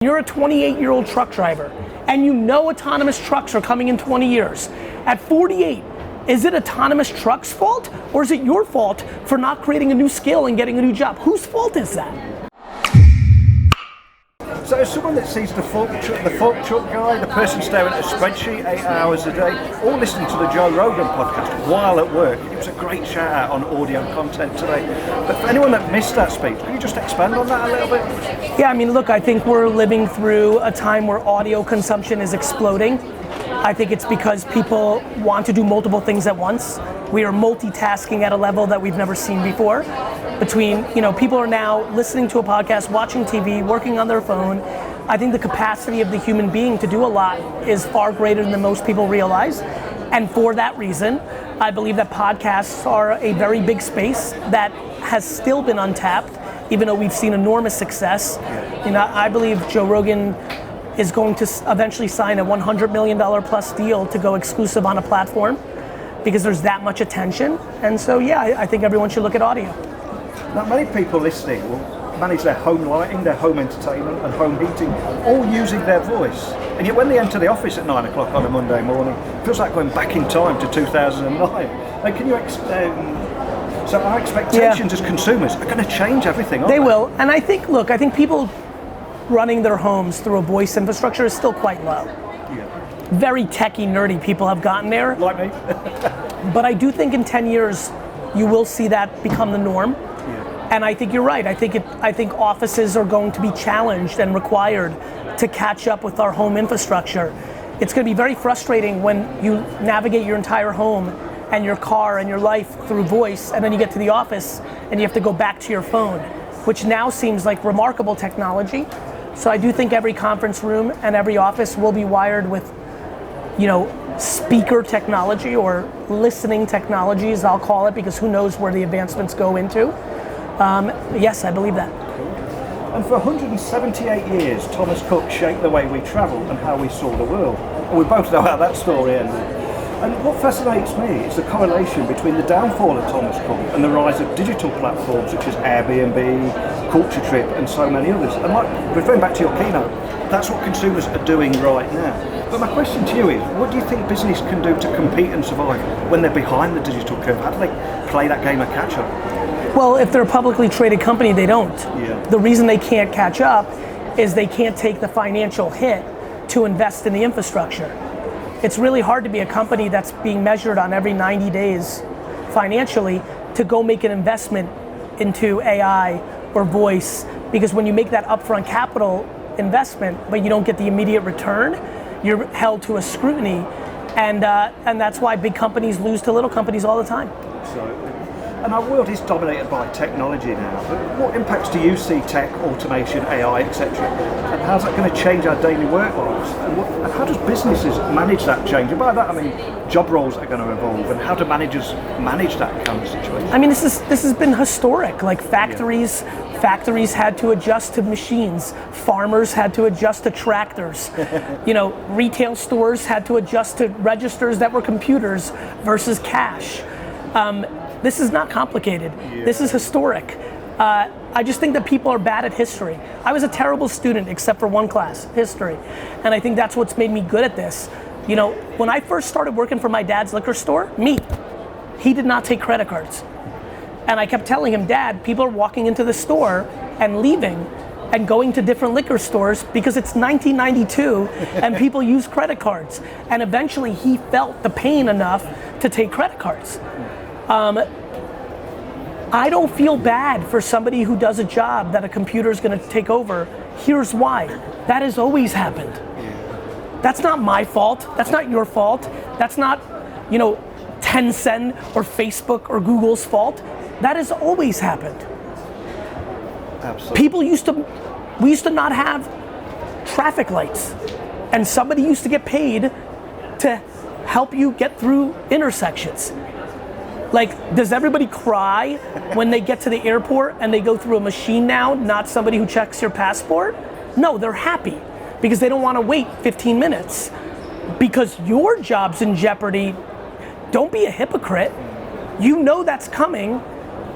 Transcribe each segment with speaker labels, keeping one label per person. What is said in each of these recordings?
Speaker 1: You're a 28-year-old truck driver, and you know autonomous trucks are coming in 20 years. At 48, is it autonomous trucks' fault, or is it your fault for not creating a new skill and getting a new job? Whose fault is that?
Speaker 2: So as someone that sees the fork truck guy, the person staring at a spreadsheet 8 hours a day, or listening to the Joe Rogan podcast while at work, it was a great shout out on audio content today. But for anyone that missed that speech, can you just expand on that a little bit?
Speaker 1: Yeah, I mean, look, I think we're living through a time where audio consumption is exploding. I think it's because people want to do multiple things at once. We are multitasking at a level that we've never seen before. People are now listening to a podcast, watching TV, working on their phone. I think the capacity of the human being to do a lot is far greater than most people realize. And for that reason, I believe that podcasts are a very big space that has still been untapped, even though we've seen enormous success. I believe Joe Rogan is going to eventually sign a $100 million plus deal to go exclusive on a platform because there's that much attention. And so, yeah, I think everyone should look at audio.
Speaker 2: Now, many people listening will manage their home lighting, their home entertainment and home heating, all using their voice. And yet when they enter the office at 9 o'clock on a Monday morning, it feels like going back in time to 2009. And can you so our expectations as consumers are going to change everything, aren't they?
Speaker 1: They will, and I think people running their homes through a voice infrastructure is still quite low.
Speaker 2: Yeah.
Speaker 1: Very techie, nerdy people have gotten there.
Speaker 2: Like me.
Speaker 1: But I do think in 10 years, you will see that become the norm.
Speaker 2: Yeah.
Speaker 1: And I think you're right. I think offices are going to be challenged and required to catch up with our home infrastructure. It's going to be very frustrating when you navigate your entire home and your car and your life through voice, and then you get to the office and you have to go back to your phone, which now seems like remarkable technology. So I do think every conference room and every office will be wired with, speaker technology or listening technologies, I'll call it, because who knows where the advancements go into. Yes, I believe that.
Speaker 2: And for 178 years, Thomas Cook shaped the way we travel and how we saw the world. And we both know how that story ended. And what fascinates me is the correlation between the downfall of Thomas Cook and the rise of digital platforms such as Airbnb, Culture Trip, and so many others. And like referring back to your keynote, that's what consumers are doing right now. But my question to you is, what do you think business can do to compete and survive when they're behind the digital curve? How do they play that game of catch up?
Speaker 1: Well, if they're a publicly traded company, they don't.
Speaker 2: Yeah.
Speaker 1: The reason they can't catch up is they can't take the financial hit to invest in the infrastructure. It's really hard to be a company that's being measured on every 90 days financially to go make an investment into AI or voice, because when you make that upfront capital investment but you don't get the immediate return, you're held to a scrutiny, and that's why big companies lose to little companies all the time.
Speaker 2: And our world is dominated by technology now. But what impacts do you see tech, automation, AI, etc.? And how's that going to change our daily work lives? And how does businesses manage that change? And by that I mean job roles are going to evolve, and how do managers manage that kind of situation?
Speaker 1: I mean, this has been historic. Like factories had to adjust to machines. Farmers had to adjust to tractors. Retail stores had to adjust to registers that were computers versus cash. This is not complicated.
Speaker 2: Yeah.
Speaker 1: This is historic. I just think that people are bad at history. I was a terrible student except for one class, history. And I think that's what's made me good at this. When I first started working for my dad's liquor store, he did not take credit cards. And I kept telling him, Dad, people are walking into the store and leaving and going to different liquor stores because it's 1992 and people use credit cards. And eventually he felt the pain enough to take credit cards. I don't feel bad for somebody who does a job that a computer is going to take over. Here's why. That has always happened. That's not my fault. That's not your fault. That's not, Tencent or Facebook or Google's fault. That has always happened.
Speaker 2: Absolutely.
Speaker 1: We used to not have traffic lights, and somebody used to get paid to help you get through intersections. Like, does everybody cry when they get to the airport and they go through a machine now, not somebody who checks your passport? No, they're happy because they don't want to wait 15 minutes because your job's in jeopardy. Don't be a hypocrite. You know that's coming.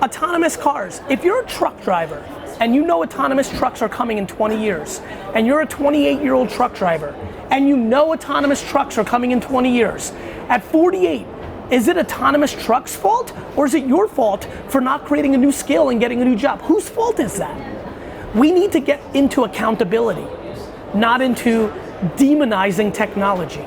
Speaker 1: Autonomous cars. If you're a truck driver and you know autonomous trucks are coming in 20 years, and you're a 28-year-old truck driver, and you know autonomous trucks are coming in 20 years, at 48, is it autonomous trucks' fault, or is it your fault for not creating a new skill and getting a new job? Whose fault is that? We need to get into accountability, not into demonizing technology.